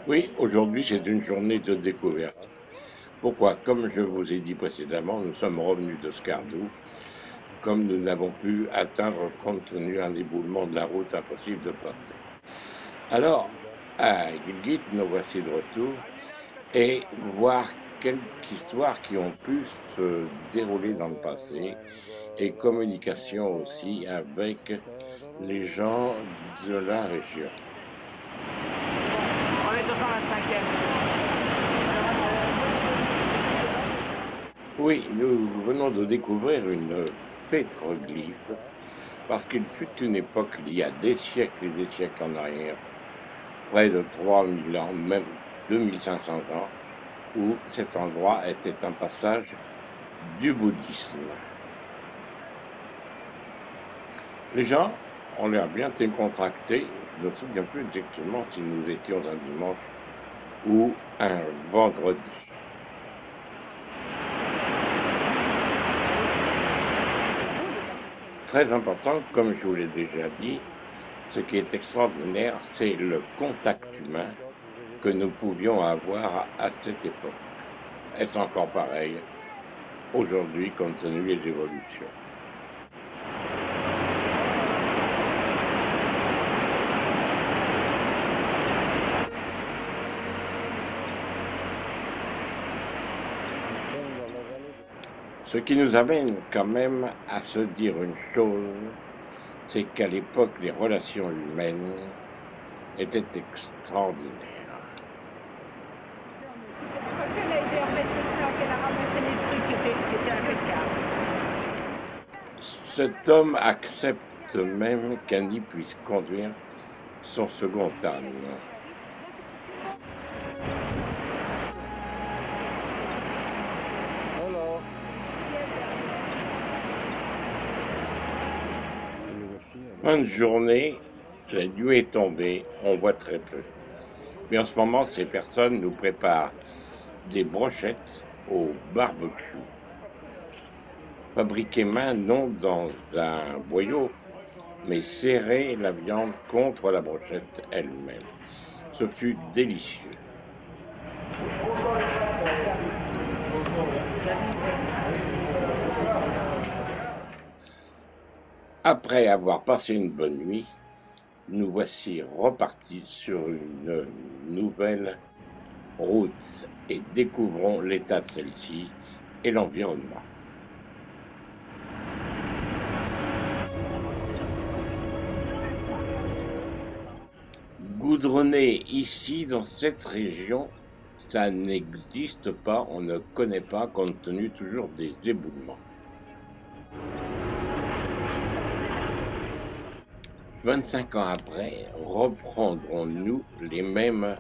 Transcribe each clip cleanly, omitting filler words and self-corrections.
Oui, aujourd'hui c'est une journée de découverte. Pourquoi? Comme je vous ai dit précédemment, nous sommes revenus de Skardou, comme nous n'avons pu atteindre compte tenu d'un éboulement de la route impossible de passer. Alors, à Gilgit, nous voici de retour et voir quelques histoires qui ont pu se dérouler dans le passé et communication aussi avec les gens de la région. On est 225e. Oui, nous venons de découvrir une pétroglyphe parce qu'il fut une époque, il y a des siècles et des siècles en arrière, près de 3000 ans, même 2500 ans, où cet endroit était un passage du bouddhisme. Les gens ont l'air bien décontractés. Je ne me souviens plus exactement si nous étions un dimanche ou un vendredi. Très important, comme je vous l'ai déjà dit, ce qui est extraordinaire, c'est le contact humain que nous pouvions avoir à cette époque. Est-ce encore pareil aujourd'hui compte tenu des évolutions? Ce qui nous amène quand même à se dire une chose, c'est qu'à l'époque, les relations humaines étaient extraordinaires. Quand elle a été en métro, qu'elle a ramassé les trucs, c'était impeccable. Cet homme accepte même qu'Annie puisse conduire son second âne. Fin de journée, la nuit est tombée, on voit très peu. Mais en ce moment, ces personnes nous préparent des brochettes au barbecue, fabriquées main non dans un boyau, mais serrer la viande contre la brochette elle-même. Ce fut délicieux. Après avoir passé une bonne nuit, nous voici repartis sur une nouvelle route et découvrons l'état de celle-ci et l'environnement. Goudronner ici, dans cette région, ça n'existe pas, on ne connaît pas, compte tenu toujours des éboulements. 25 ans après, reprendrons-nous les mêmes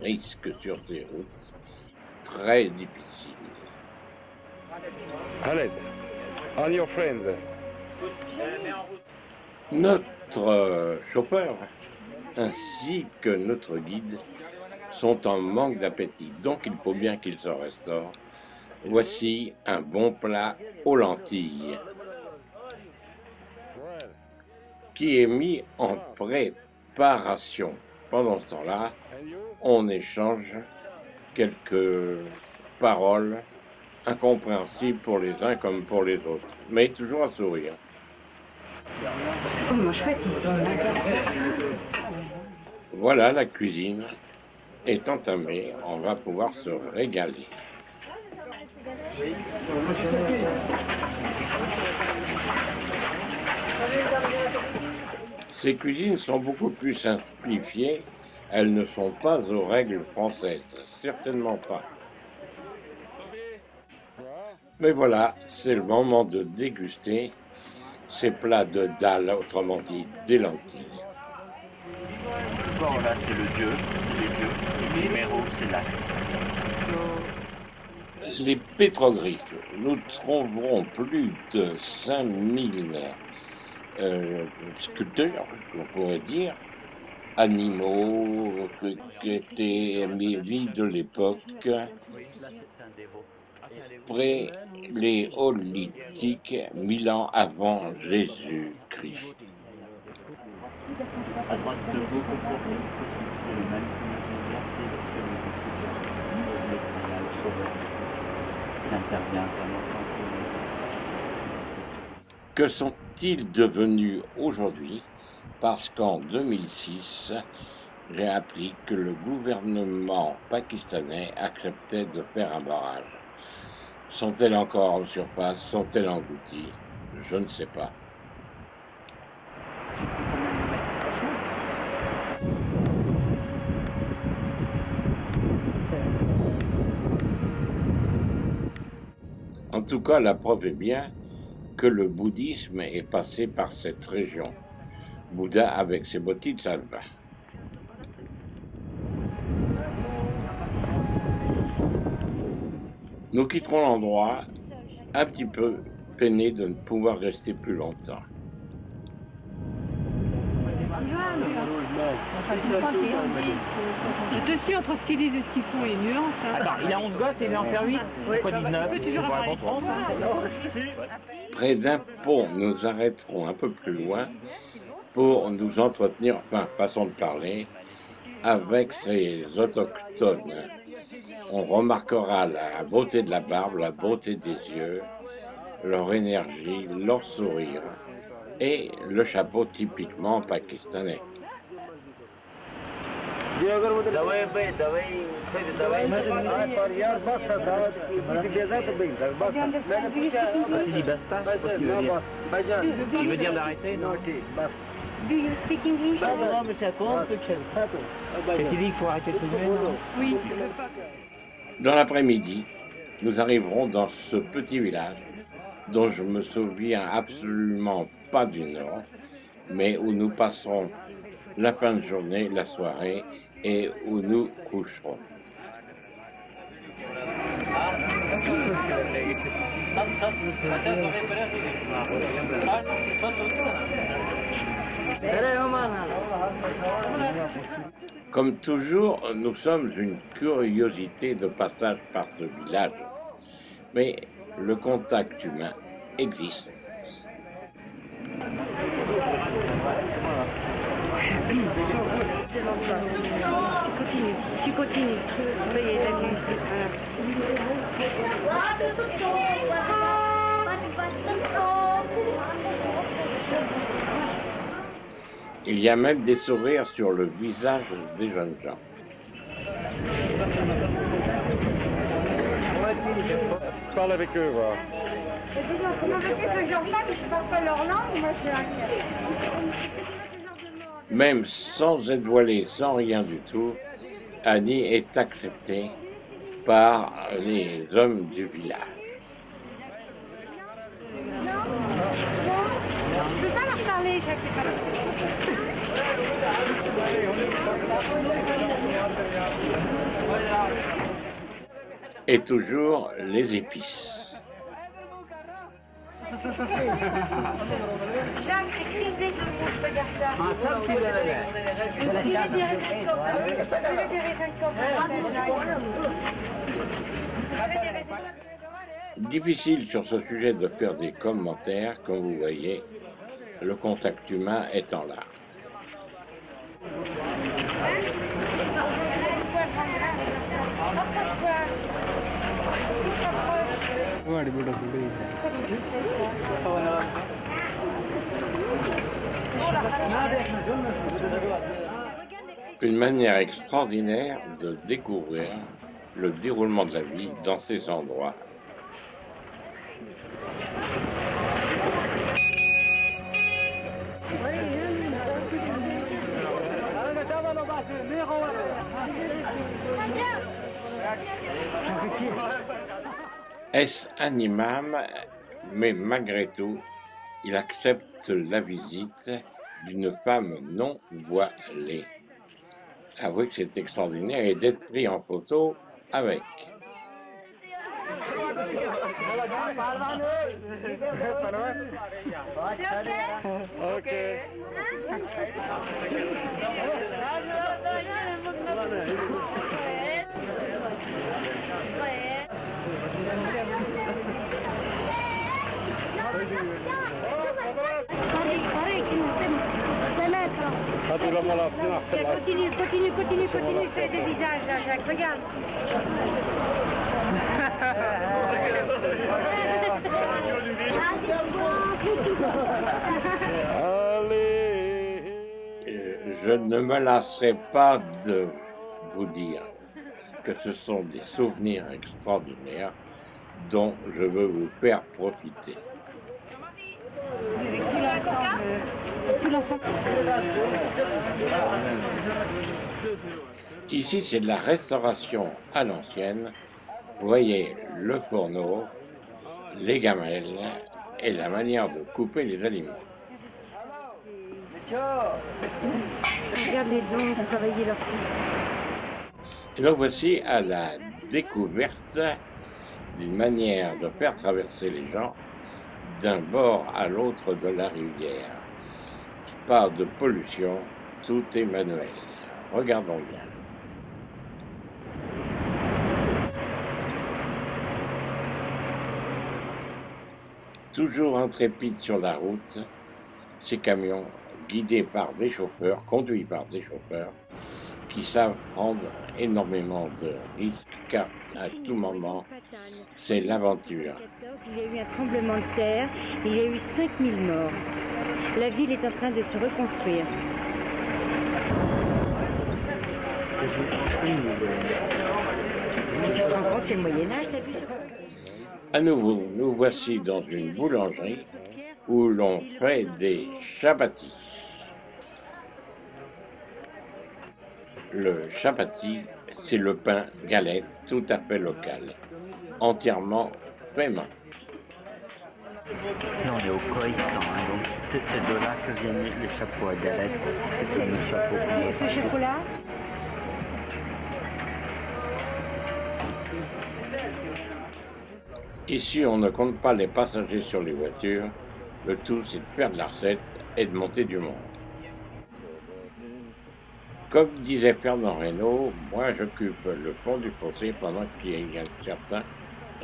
risques sur ces routes très difficiles? Khaled, on your friend. Notre chauffeur ainsi que notre guide sont en manque d'appétit, donc il faut bien qu'ils se restaurent. Voici un bon plat aux lentilles qui est mis en préparation. Pendant ce temps-là, on échange quelques paroles incompréhensibles pour les uns comme pour les autres, mais toujours à sourire. Comment chouette ici. Voilà, la cuisine est entamée, on va pouvoir se régaler. Ces cuisines sont beaucoup plus simplifiées, elles ne sont pas aux règles françaises, certainement pas. Mais voilà, c'est le moment de déguster ces plats de dalle, autrement dit des lentilles. Bon, là, c'est le dieu, c'est les dieux. Le numéro, c'est l'axe. Les pétroglyphes, nous trouverons plus de 5000 sculpteurs, on pourrait dire, animaux qui étaient vies de l'époque, Oui, là, c'est un dévot. Ah, c'est un dévot. préléolithique, 1000 ans avant Jésus-Christ. À droite de vous, c'est le même intermédiaire, c'est celui du futur. Il y a le sauveur qui intervient vraiment quand Que sont-ils devenus aujourd'hui? Parce qu'en 2006, j'ai appris que le gouvernement pakistanais acceptait de faire un barrage. Sont-elles encore en surface? Sont-elles englouties? Je ne sais pas. En tout cas, la preuve est bien que le bouddhisme est passé par cette région. Bouddha avec ses bodhisattvas. Nous quitterons l'endroit un petit peu peinés de ne pouvoir rester plus longtemps. Je te suis entre ce qu'ils disent et ce qu'ils font, il y a une nuance. Hein. Attends, il a 11 gosses et il veut en faire 8. Pourquoi 19? On peut toujours avoir les sens. Près d'un pont, nous arrêterons un peu plus loin pour nous entretenir, enfin, façon de parler, avec ces autochtones. On remarquera la beauté de la barbe, la beauté des yeux, leur énergie, leur sourire et le chapeau typiquement pakistanais. Il dit basta, je sais pas ce qu'il veut dire. Il veut dire d'arrêter, non? Do you speak English? Non, mais ça compte. Qu'est-ce qu'il dit qu'il faut arrêter de fumer? Oui. Dans l'après-midi, nous arriverons dans ce petit village dont je me souviens absolument pas du nom, mais où nous passerons la fin de journée, la soirée, et où nous coucherons. Comme toujours, nous sommes une curiosité de passage par ce village, mais le contact humain existe. Tu continues. Ça y est, t'as vu. Il y a même des sourires sur le visage des jeunes gens. Parle avec eux, voir. Comment veux-tu que je reparle? Je parle pas leur langue, moi je suis Même sans être voilée, sans rien du tout, Annie est acceptée par les hommes du village. Je peux pas leur parler, Jacques, c'est pas Et toujours les épices. Jacques, c'est criblé de mots, je peux dire ça. Ah, ça, c'est la Il veut des raisins de copain. Il veut des raisins de copain. Difficile sur ce sujet de faire des commentaires, comme vous voyez, le contact humain étant là. Une manière extraordinaire de découvrir le déroulement de la vie dans ces endroits. Est-ce un imam, mais malgré tout, il accepte la visite d'une femme non voilée. Avouez que c'est extraordinaire et d'être pris en photo avec. Ok. Allez, كنا سنة 3 vraiment la finale. Tiens, continue, continue, continue, continue sur les deux visages, là, Jacques, regarde. Allez. Je ne me lasserai pas de vous dire que ce sont des souvenirs extraordinaires dont je veux vous faire profiter. Avec tout l'ensemble. Ici, c'est de la restauration à l'ancienne. Vous voyez le fourneau, les gamelles et la manière de couper les aliments. Regarde les dons, travailler leur fils. Et donc voici à la découverte d'une manière de faire traverser les gens d'un bord à l'autre de la rivière. Pas de pollution, tout est manuel. Regardons bien. Toujours intrépides sur la route, ces camions guidés par des chauffeurs, conduits par des chauffeurs, qui savent prendre énormément de risques car à tout moment, c'est l'aventure. Il y a eu un tremblement de terre, il y a eu 5000 morts. La ville est en train de se reconstruire. Tu te rends compte, c'est le Moyen-Âge, t'as vu sur... À nouveau, nous voici dans une boulangerie où l'on fait des chapatis. Le chapati, c'est le pain galette tout à fait local, entièrement fait main. Là, on est au Kohistan, hein, donc c'est de là que viennent les chapeaux à galettes, ces fameux chapeaux. Ce chapeau-là, Ici, on ne compte pas les passagers sur les voitures. Le tout, c'est de faire de la recette et de monter du monde. Comme disait Fernand Reynaud, moi j'occupe le fond du fossé pendant qu'il y a certains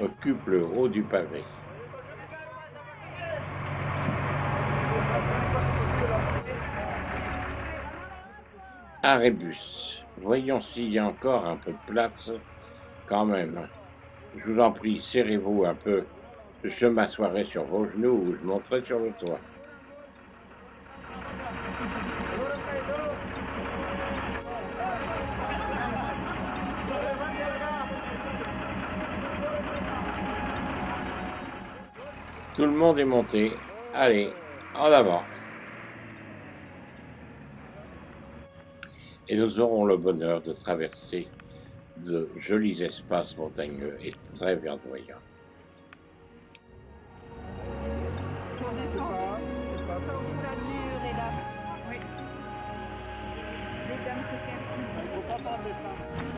occupent le haut du pavé. Arébus, voyons s'il y a encore un peu de place quand même. Je vous en prie, serrez-vous un peu. Je m'assoirai sur vos genoux ou je monterai sur le toit. Tout le monde est monté. Allez, en avant. Et nous aurons le bonheur de traverser de jolis espaces montagneux et très verdoyants. Les dames se cachent toujours.